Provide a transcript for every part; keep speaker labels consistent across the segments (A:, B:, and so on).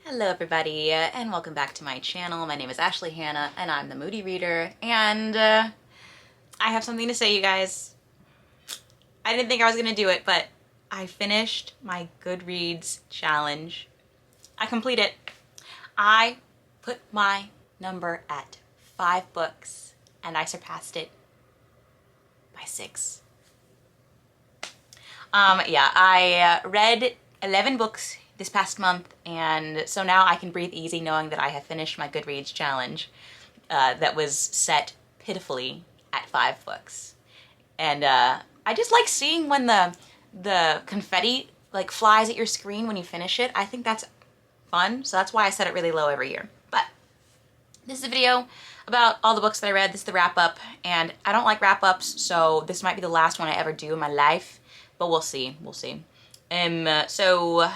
A: Hello everybody, and welcome back to my channel. My name is Ashley Hannah, and I'm the Moody Reader, and I have something to say, you guys. I didn't think I was gonna do it, but I finished my Goodreads challenge. I completed it. I put my number at 5 books, and I surpassed it by 6. Yeah, I read 11 books this past month, and so now I can breathe easy knowing that I have finished my Goodreads challenge that was set pitifully at 5 books. And I just like seeing when the confetti like flies at your screen when you finish it. I think that's fun, so that's why I set it really low every year. But this is a video about all the books that I read. This is the wrap-up, and I don't like wrap-ups, so this might be the last one I ever do in my life, but we'll see. So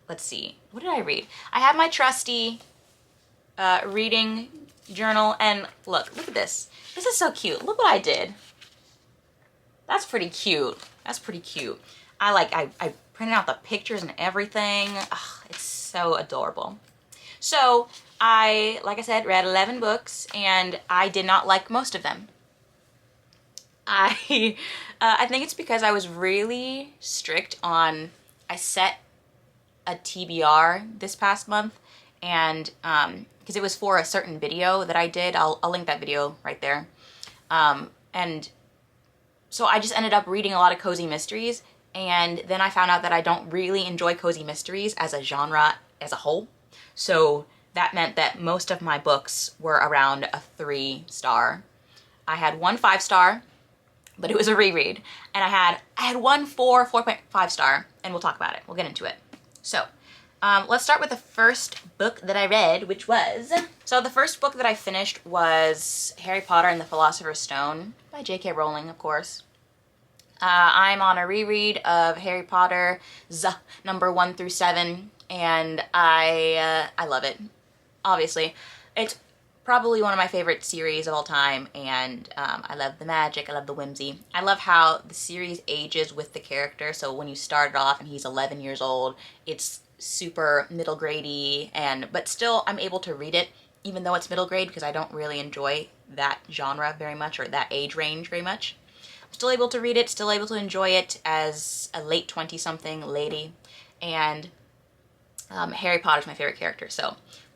A: let's see. What did I read? I have my trusty reading journal, and look at this. This is so cute. Look what I did. That's pretty cute. I printed out the pictures and everything. Ugh, it's so adorable. So like I said, read 11 books, and I did not like most of them. I think it's because I was really strict on, I set a TBR this past month, and because it was for a certain video that I did. I'll link that video right there. And so I just ended up reading a lot of cozy mysteries, and then I found out that I don't really enjoy cozy mysteries as a genre as a whole. So that meant that most of my books were around a 3-star. I had one 5-star, but it was a reread, and I had one 4.5 star, and we'll talk about it. We'll get into it. So let's start with the first book that I read, which was, so the first book that I finished was Harry Potter and the Philosopher's Stone by J.K. Rowling, of course. I'm on a reread of Harry Potter number 1 through 7, and I love it. Obviously, it's probably one of my favorite series of all time, and I love the magic, I love the whimsy. I love how the series ages with the character, so when you start off and he's 11 years old, it's super middle grade-y, but still I'm able to read it even though it's middle grade, because I don't really enjoy that genre very much, or that age range very much. I'm still able to read it, still able to enjoy it as a late 20-something lady, and Harry Potter's my favorite character, so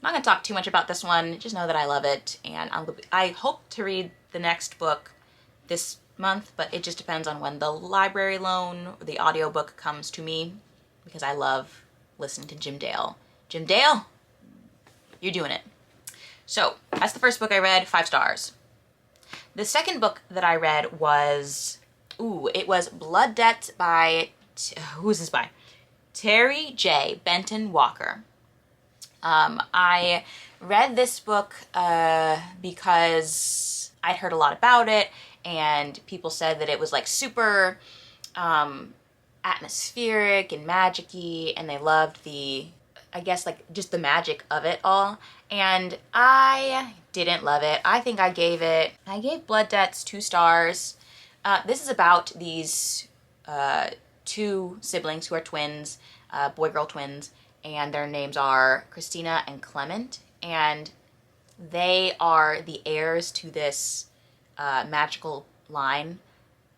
A: I'm not going to talk too much about this one. Just know that I love it, and I hope to read the next book this month, but it just depends on when the library loan or the audiobook comes to me, because I love listening to Jim Dale. Jim Dale, you're doing it. So that's the first book I read, 5 stars. The second book that I read was, it was Blood Debt by, who's this by? Terry J. Benton Walker. I read this book because I'd heard a lot about it, and people said that it was like super atmospheric and magic-y, and they loved I guess like just the magic of it all, and I didn't love it. I think I gave Blood Debts 2 stars. This is about these 2 siblings who are twins, boy-girl twins, and their names are Christina and Clement, and they are the heirs to this magical line.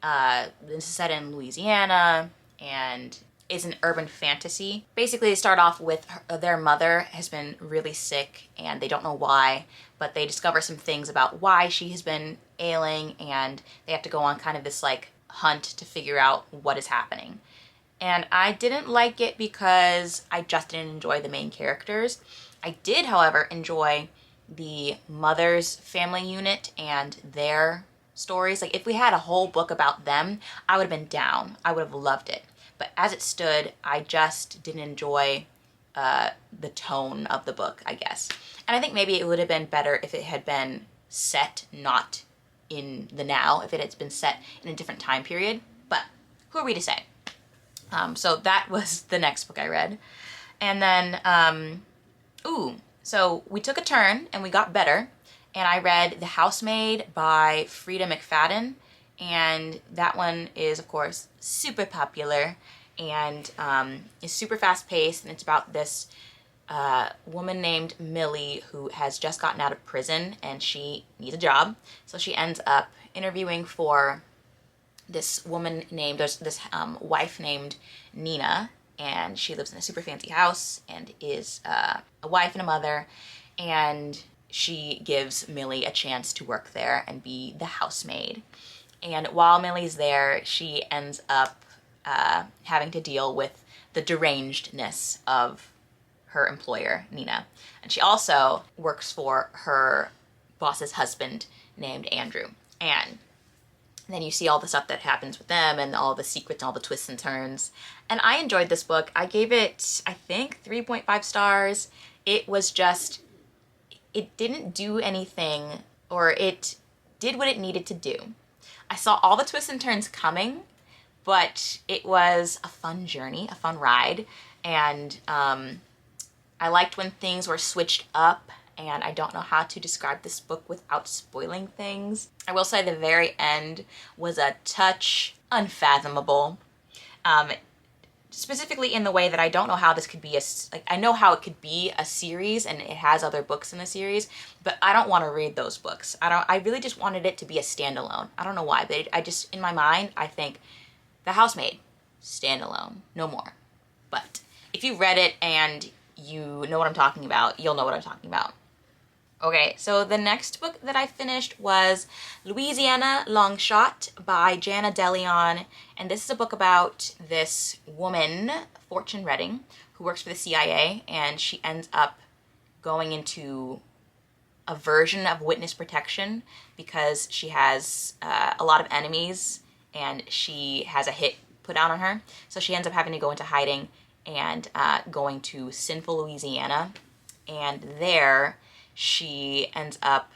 A: This is set in Louisiana, and is an urban fantasy. Basically, they start off with their mother has been really sick, and they don't know why, but they discover some things about why she has been ailing, and they have to go on kind of this like hunt to figure out what is happening. And I didn't like it because I just didn't enjoy the main characters. I did, however, enjoy the mother's family unit and their stories. Like, if we had a whole book about them, I would have been down. I would have loved it. But as it stood, I just didn't enjoy the tone of the book, I guess. And I think maybe it would have been better if it had been set not in the now, if it had been set in a different time period. But who are we to say? So that was the next book I read. And then, so we took a turn and we got better, and I read The Housemaid by Frida McFadden, and that one is, of course, super popular, and is super fast-paced, and it's about this woman named Millie who has just gotten out of prison and she needs a job. So she ends up interviewing for this woman named, there's this wife named Nina, and she lives in a super fancy house and is a wife and a mother, and she gives Millie a chance to work there and be the housemaid. And while Millie's there, she ends up having to deal with the derangedness of her employer, Nina. And she also works for her boss's husband named Andrew. And then you see all the stuff that happens with them and all the secrets and all the twists and turns. And I enjoyed this book. I gave it, I think, 3.5 stars. It was just, it didn't do anything, or it did what it needed to do. I saw all the twists and turns coming, but it was a fun journey, a fun ride. And I liked when things were switched up, and I don't know how to describe this book without spoiling things. I will say the very end was a touch unfathomable. Specifically in the way that I don't know how this could be I know how it could be a series and it has other books in the series, but I don't want to read those books. I really just wanted it to be a standalone. I don't know why, but I just, in my mind, I think The Housemaid, standalone, no more. But if you read it and you know what I'm talking about, you'll know what I'm talking about. Okay, so the next book that I finished was Louisiana Longshot by Jana DeLeon, and this is a book about this woman, Fortune Redding, who works for the CIA, and she ends up going into a version of witness protection because she has a lot of enemies and she has a hit put out on her. So she ends up having to go into hiding and going to sinful Louisiana, and there she ends up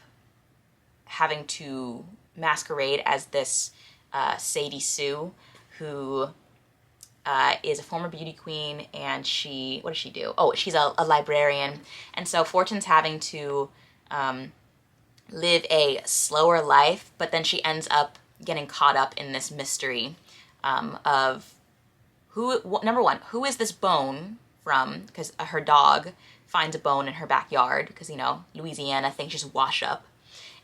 A: having to masquerade as this Sadie Sue, who is a former beauty queen, and she, what does she do? Oh, she's a librarian, and so Fortune's having to live a slower life, but then she ends up getting caught up in this mystery of number one, who is this bone from? Because her dog finds a bone in her backyard because, you know, Louisiana, things just wash up.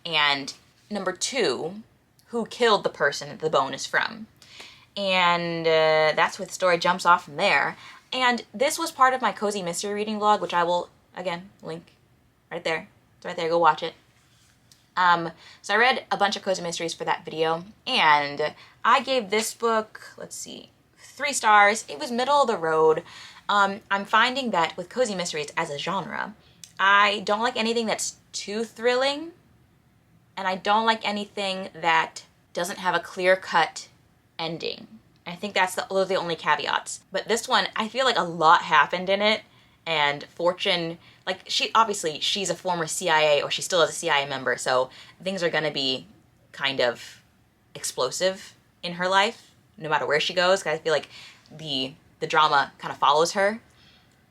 A: And number two, who killed the person that the bone is from? And that's where the story jumps off from there. And this was part of my cozy mystery reading vlog, which I will, again, link right there. It's right there, go watch it. So I read a bunch of cozy mysteries for that video, and I gave this book, let's see, 3 stars. It was middle of the road. I'm finding that with cozy mysteries as a genre, I don't like anything that's too thrilling, and I don't like anything that doesn't have a clear-cut ending. I think those are the only caveats. But this one, I feel like a lot happened in it, and Fortune, like, she's a former CIA, or she still is a CIA member, so things are gonna be kind of explosive in her life, no matter where she goes, because I feel like the drama kind of follows her.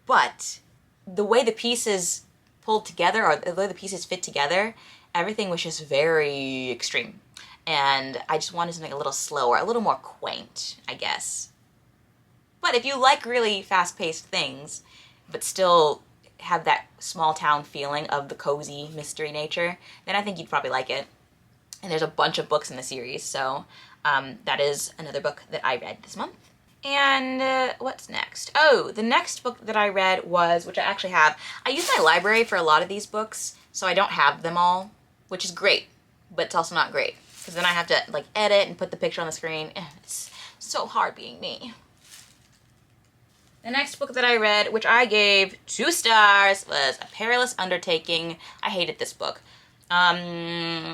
A: But the way the pieces pulled together, or the way the pieces fit together, everything was just very extreme. And I just wanted something a little slower, a little more quaint, I guess. But if you like really fast-paced things, but still have that small town feeling of the cozy mystery nature, then I think you'd probably like it. And there's a bunch of books in the series, so that is another book that I read this month. And what's next? Oh, the next book that I read was, which I actually have, I use my library for a lot of these books, so I don't have them all, which is great, but it's also not great, because then I have to like edit and put the picture on the screen. It's so hard being me. The next book that I read, which I gave 2 stars, was A Perilous Undertaking. I hated this book,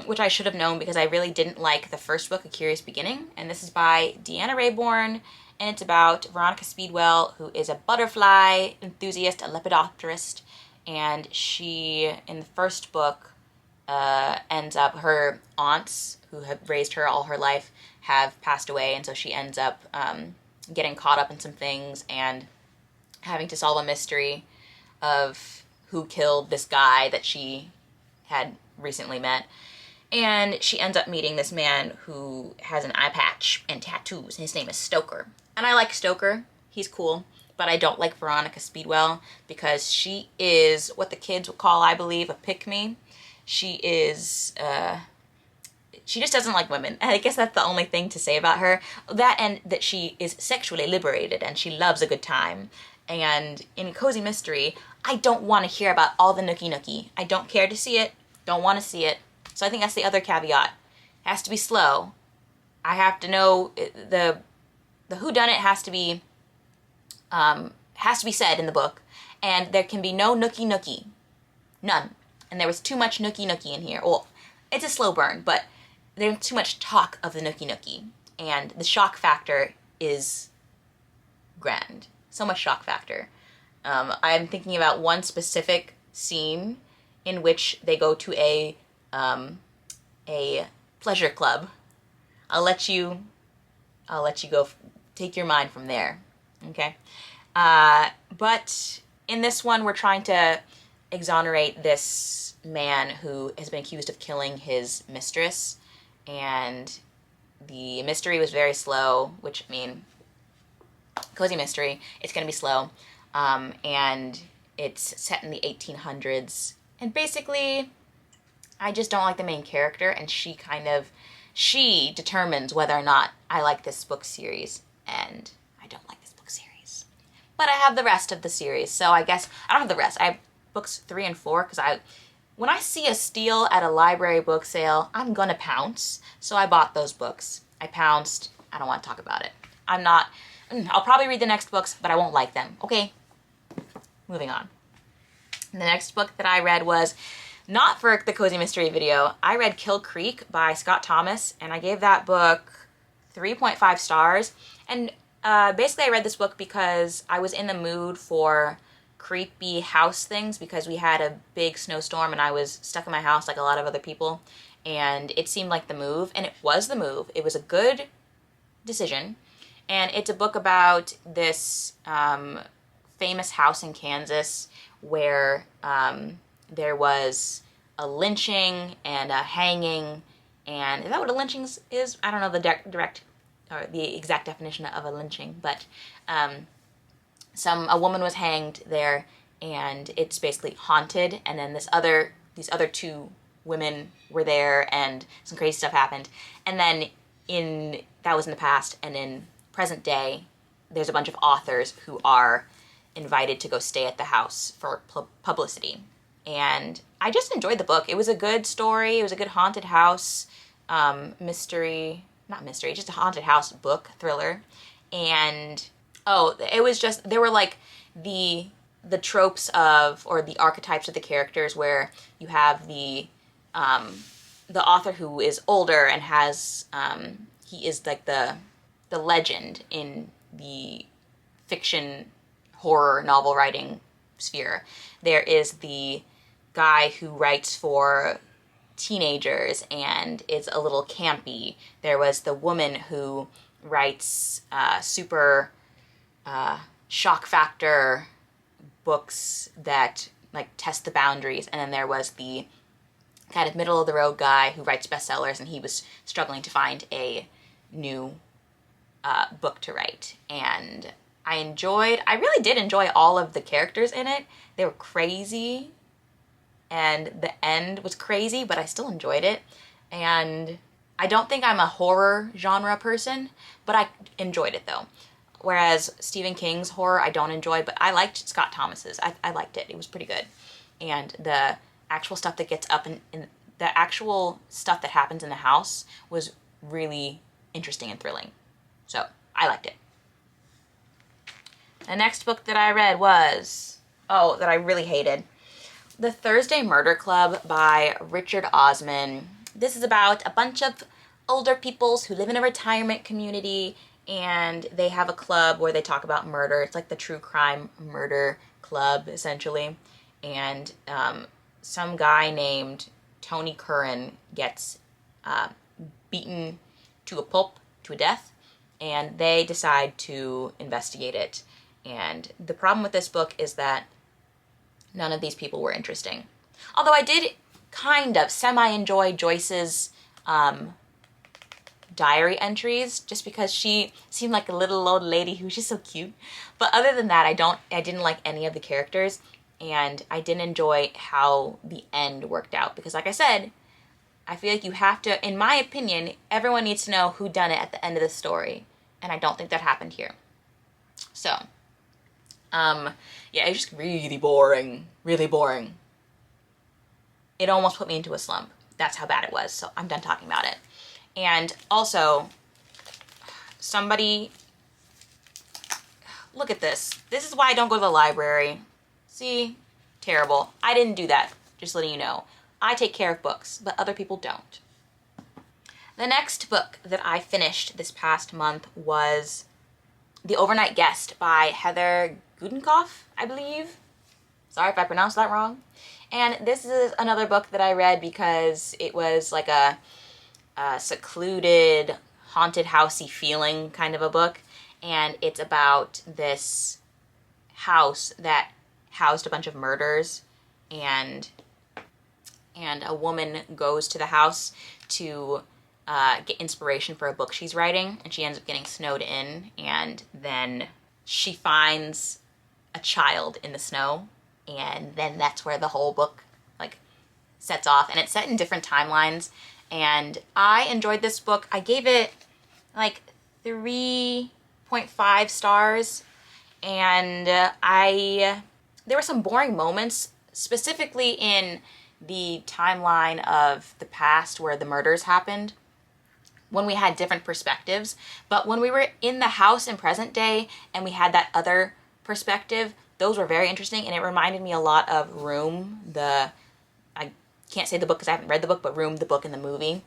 A: which I should have known because I really didn't like the first book, A Curious Beginning. And this is by Deanna Raybourn, and it's about Veronica Speedwell, who is a butterfly enthusiast, a lepidopterist, and she, in the first book, ends up, her aunts, who have raised her all her life, have passed away, and so she ends up getting caught up in some things and having to solve a mystery of who killed this guy that she had recently met. And she ends up meeting this man who has an eye patch and tattoos. His name is Stoker. And I like Stoker. He's cool. but I don't like Veronica Speedwell because she is what the kids would call, I believe, a pick-me. She is, she just doesn't like women. And I guess that's the only thing to say about her. That and that she is sexually liberated and she loves a good time. And in Cozy Mystery, I don't want to hear about all the nookie. I don't care to see it. Don't want to see it. So I think that's the other caveat. It has to be slow. I have to know the whodunit has to be said in the book, and there can be no nookie. None. And there was too much nookie in here. Well, it's a slow burn, but there's too much talk of the nookie, and the shock factor is grand. So much shock factor. I'm thinking about one specific scene in which they go to a pleasure club. I'll let you go take your mind from there. Okay. But in this one, we're trying to exonerate this man who has been accused of killing his mistress, and the mystery was very slow, which, I mean, Cozy Mystery, it's going to be slow, and it's set in the 1800s, and basically, I just don't like the main character, and she determines whether or not I like this book series, and I don't like this book series. But I have the rest of the series, so I guess, I don't have the rest. I have books 3 and 4, because when I see a steal at a library book sale, I'm gonna pounce. So I bought those books. I pounced. I don't want to talk about it. I'll probably read the next books, but I won't like them. Okay, moving on. The next book that I read was not for the Cozy Mystery video. I read Kill Creek by Scott Thomas, and I gave that book 3.5 stars. And basically I read this book because I was in the mood for creepy house things, because we had a big snowstorm and I was stuck in my house like a lot of other people, and it seemed like the move, and it was the move. It was a good decision, and it's a book about this famous house in Kansas where there was a lynching and a hanging, and is that what a lynching is? I don't know the direct or the exact definition of a lynching, but a woman was hanged there, and it's basically haunted, and then these other 2 women were there, and some crazy stuff happened. And then that was in the past, and in present day, there's a bunch of authors who are invited to go stay at the house for publicity. And I just enjoyed the book. It was a good story. It was a good haunted house just a haunted house book, thriller. And it was just, there were like the tropes of, or the archetypes of the characters, where you have the author who is older and has, he is like the legend in the fiction horror novel writing sphere. There is the guy who writes for teenagers and is a little campy. There was the woman who writes super shock factor books that like test the boundaries, and then there was the kind of middle of the road guy who writes bestsellers, and he was struggling to find a new book to write. And I really did enjoy all of the characters in it. They were crazy, and the end was crazy, but I still enjoyed it. And I don't think I'm a horror genre person, but I enjoyed it though. Whereas Stephen King's horror I don't enjoy, but I liked Scott Thomas's. I liked it. It was pretty good. And the actual stuff that gets up in the actual stuff that happens in the house was really interesting and thrilling. So I liked it. The next book that I read was, that I really hated, The Thursday Murder Club by Richard Osman. This is about a bunch of older peoples who live in a retirement community, and they have a club where they talk about murder. It's like the true crime murder club, essentially. And some guy named Tony Curran gets beaten to a pulp, to a death, and they decide to investigate it. And the problem with this book is that none of these people were interesting. Although I did kind of semi-enjoy Joyce's diary entries just because she seemed like a little old lady who was just so cute. But other than that, I didn't like any of the characters, and I didn't enjoy how the end worked out because, like I said, I feel like you have to, in my opinion, everyone needs to know who done it at the end of the story, and I don't think that happened here. So, yeah, it's just really boring, really boring. It almost put me into a slump. That's how bad it was, so I'm done talking about it. And also, somebody, look at this. This is why I don't go to the library. See? Terrible. I didn't do that, just letting you know. I take care of books, but other people don't. The next book that I finished this past month was The Overnight Guest by Heather Gudenkoff, I believe. Sorry if I pronounced that wrong. And this is another book that I read because it was like a secluded, haunted housey feeling kind of a book. And it's about this house that housed a bunch of murders, and a woman goes to the house to get inspiration for a book she's writing, and she ends up getting snowed in, and then she finds a child in the snow, and then that's where the whole book like sets off, and it's set in different timelines. And I enjoyed this book. I gave it like 3.5 stars, and there were some boring moments, specifically in the timeline of the past where the murders happened, when we had different perspectives. But when we were in the house in present day and we had that other perspective, those were very interesting, and it reminded me a lot of Room, I can't say the book because I haven't read the book, but Room, the book and the movie.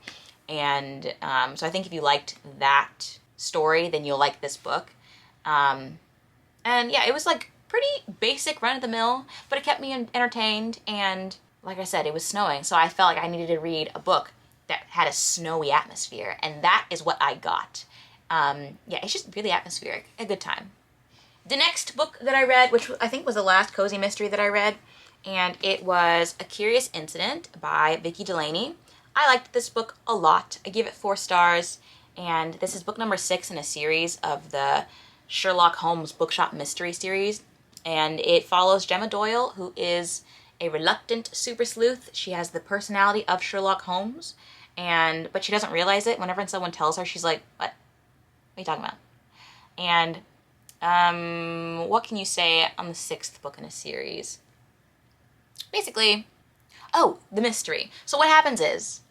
A: And so I think if you liked that story, then you'll like this book. And yeah, it was like pretty basic, run-of-the-mill, but it kept me entertained, and like I said, it was snowing, so I felt like I needed to read a book that had a snowy atmosphere, and that is what I got. Yeah, it's just really atmospheric, a good time. The next book that I read, which I think was the last cozy mystery that I read, and it was A Curious Incident by Vicki Delaney. I liked this book a lot. I give it 4 stars, and this is book number 6 in a series of the Sherlock Holmes Bookshop Mystery series, and it follows Gemma Doyle, who is a reluctant super sleuth. She has the personality of Sherlock Holmes, but she doesn't realize it. Whenever someone tells her, she's like, what are you talking about? And what can you say on the 6th book in a series? Basically, the mystery. So what happens is,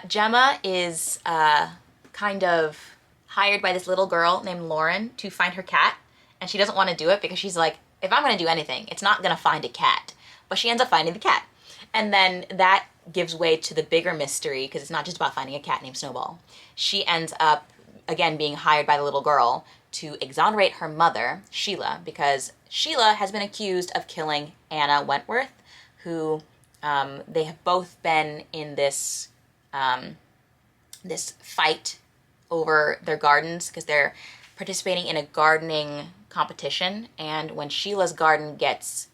A: Gemma is kind of hired by this little girl named Lauren to find her cat, and she doesn't want to do it because she's like, if I'm going to do anything, it's not going to find a cat. But she ends up finding the cat. And then that gives way to the bigger mystery, because it's not just about finding a cat named Snowball. She ends up, again, being hired by the little girl to exonerate her mother, Sheila, because Sheila has been accused of killing Anna Wentworth, who they have both been in this fight over their gardens, because they're participating in a gardening competition, and when Sheila's garden gets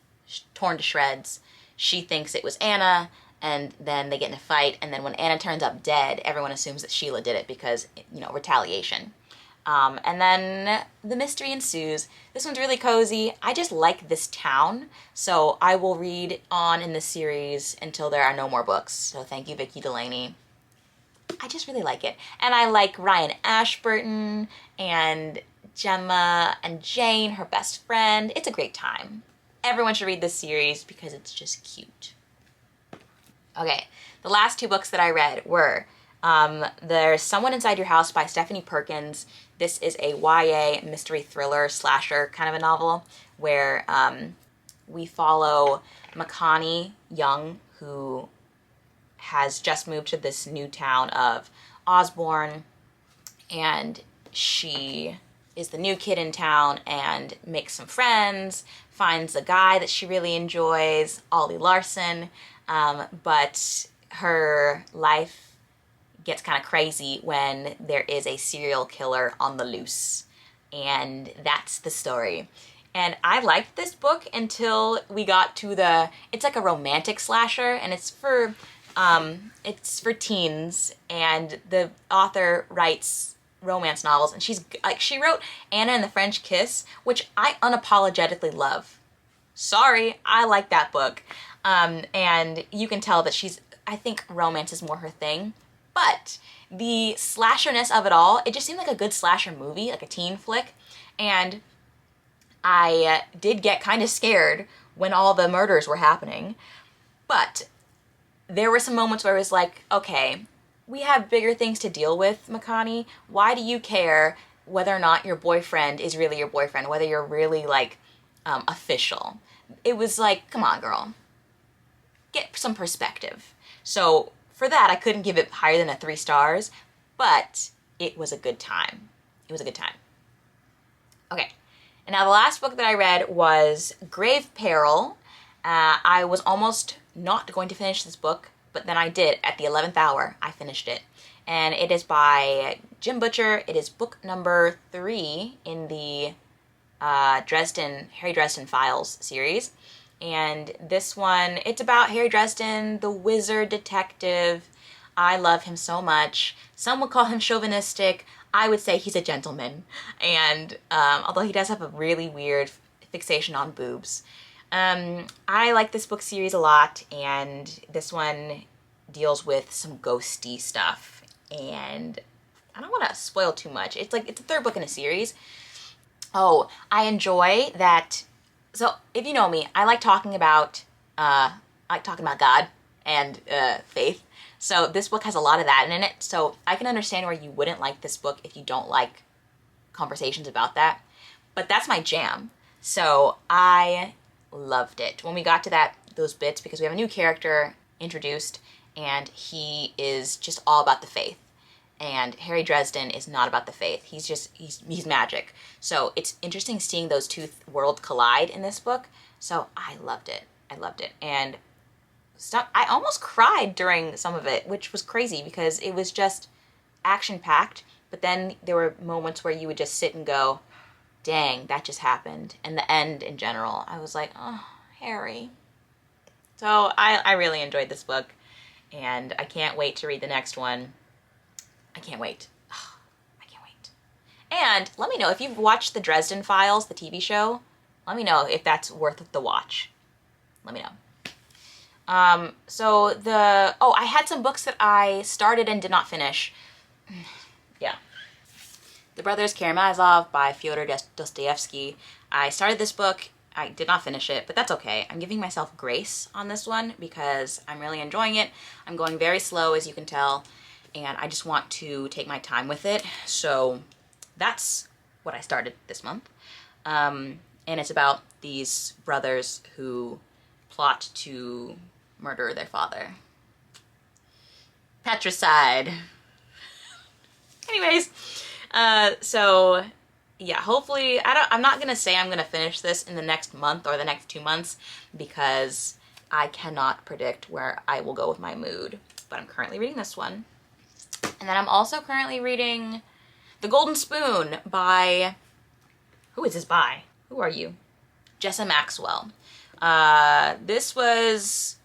A: torn to shreds, she thinks it was Anna, and then they get in a fight, and then when Anna turns up dead, everyone assumes that Sheila did it because, retaliation. And then the mystery ensues. This one's really cozy. I just like this town, so I will read on in this series until there are no more books. So thank you, Vicki Delaney. I just really like it. And I like Ryan Ashburton and Gemma and Jane, her best friend. It's a great time. Everyone should read this series because it's just cute. Okay, the last 2 books that I read were there's Someone Inside Your House by Stephanie Perkins. This is a YA mystery thriller slasher kind of a novel where we follow Makani Young, who has just moved to this new town of Osborne, and she is the new kid in town and makes some friends, finds a guy that she really enjoys, Ollie Larson, but her life gets kind of crazy when there is a serial killer on the loose, and that's the story. And I liked this book until we got to it's like a romantic slasher, and it's for teens, and the author writes romance novels, and she's like, she wrote Anna and the French Kiss, which I unapologetically love. Sorry, I like that book. And you can tell that she's, I think romance is more her thing, but the slasherness of it all, it just seemed like a good slasher movie, like a teen flick, and I did get kind of scared when all the murders were happening, but there were some moments where it was like, okay, we have bigger things to deal with, Makani. Why do you care whether or not your boyfriend is really your boyfriend, whether you're really like official? It was like, come on, girl, get some perspective. So for that, I couldn't give it higher than a 3 stars, but it was a good time. It was a good time. Okay, and now the last book that I read was Grave Peril. I was almost not going to finish this book, but then I did. At the 11th hour, I finished it. And it is by Jim Butcher. It is book number 3 in the Harry Dresden Files series. And this one, it's about Harry Dresden, the wizard detective. I love him so much. Some would call him chauvinistic. I would say he's a gentleman. And although he does have a really weird fixation on boobs. I like this book series a lot, and this one deals with some ghosty stuff. And I don't want to spoil too much. It's the 3rd book in a series. Oh, I enjoy that. So if you know me, I like talking about God and faith. So this book has a lot of that in it. So I can understand where you wouldn't like this book if you don't like conversations about that. But that's my jam. So I loved it when we got to those bits, because we have a new character introduced, and he is just all about the faith. And Harry Dresden is not about the faith. He's magic. So it's interesting seeing those two worlds collide in this book. So I loved it. I loved it. And I almost cried during some of it, which was crazy because it was just action-packed. But then there were moments where you would just sit and go, dang, that just happened. And the end in general, I was like, oh, Harry. So I really enjoyed this book, and I can't wait to read the next one. I can't wait. Oh, I can't wait. And let me know if you've watched the Dresden Files, the TV show. Let me know if that's worth the watch. Let me know. I had some books that I started and did not finish. Yeah. The Brothers Karamazov by Fyodor Dostoevsky. I started this book. I did not finish it, but that's okay. I'm giving myself grace on this one because I'm really enjoying it. I'm going very slow, as you can tell, and I just want to take my time with it. So that's what I started this month. And it's about these brothers who plot to murder their father. Patricide. Anyways, so yeah, hopefully, I'm not gonna say I'm gonna finish this in the next month or the next 2 months because I cannot predict where I will go with my mood, but I'm currently reading this one. And then I'm also currently reading The Golden Spoon by, who is this by? Who are you? Jessa Maxwell. This was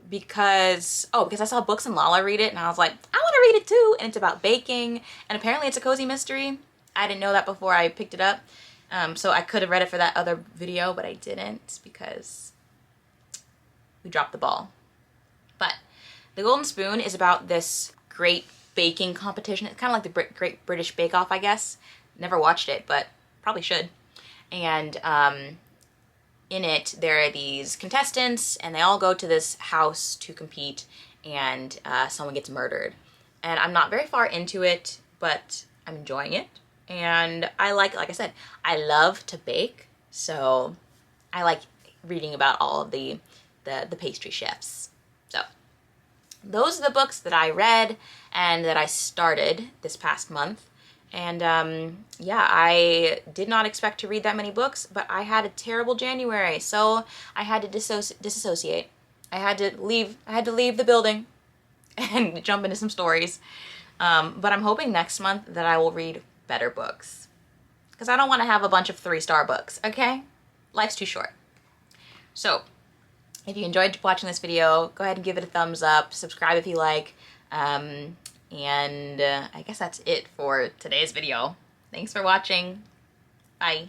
A: because I saw Books and Lala read it, and I was like, I want to read it too. And it's about baking, and apparently it's a cozy mystery. I didn't know that before I picked it up. So I could have read it for that other video, but I didn't because we dropped the ball. But The Golden Spoon is about this great baking competition. It's kind of like the Great British Bake Off, I guess. Never watched it, but probably should. And in it, there are these contestants, and they all go to this house to compete, and someone gets murdered. And I'm not very far into it, but I'm enjoying it. And I like I said, I love to bake, so I like reading about all of the pastry chefs. So those are the books that I read and that I started this past month. And yeah, I did not expect to read that many books, but I had a terrible January, so I had to disassociate. I had to leave the building and jump into some stories. But I'm hoping next month that I will read better books, because I don't want to have a bunch of 3-star books, okay? Life's too short. So if you enjoyed watching this video, go ahead and give it a thumbs up, subscribe if you like, And I guess that's it for today's video. Thanks for watching. Bye.